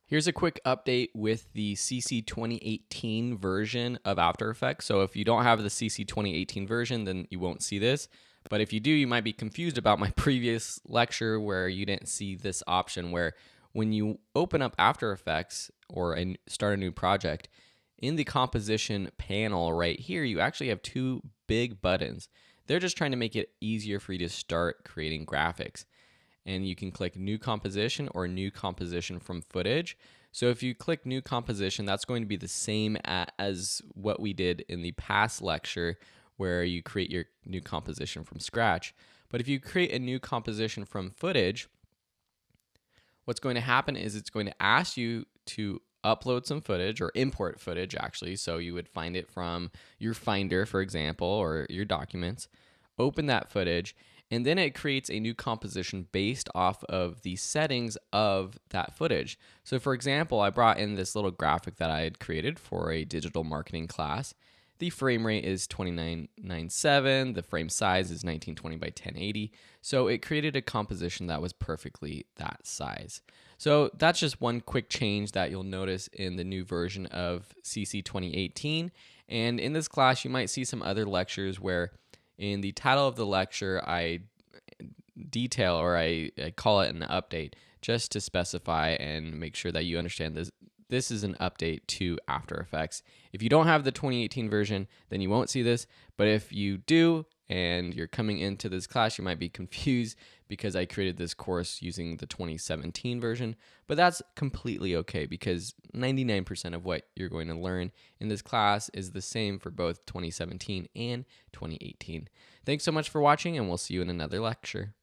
Here's a quick update with the CC 2018 version of After Effects. So if you don't have the CC 2018 version, then you won't see this. But if you do, you might be confused about my previous lecture where you didn't see this option where when you open up After Effects or start a new project, in the composition panel right here, you actually have two big buttons. They're just trying to make it easier for you to start creating graphics. And you can click New Composition or New Composition from Footage. So if you click New Composition, that's going to be the same as what we did in the past lecture where you create your new composition from scratch. But if you create a new composition from footage, what's going to happen is it's going to ask you to upload some footage or import footage actually. So you would find it from your Finder, for example, or your documents. Open that footage, and then it creates a new composition based off of the settings of that footage. So for example, I brought in this little graphic that I had created for a digital marketing class. The frame rate is 2997, the frame size is 1920 by 1080. So it created a composition that was perfectly that size. So that's just one quick change that you'll notice in the new version of CC 2018. And in this class, you might see some other lectures where in the title of the lecture, I detail or I call it an update just to specify and make sure that you understand this. This is an update to After Effects. If you don't have the 2018 version, then you won't see this. But if you do and you're coming into this class, you might be confused because I created this course using the 2017 version. But that's completely okay because 99% of what you're going to learn in this class is the same for both 2017 and 2018. Thanks so much for watching, and we'll see you in another lecture.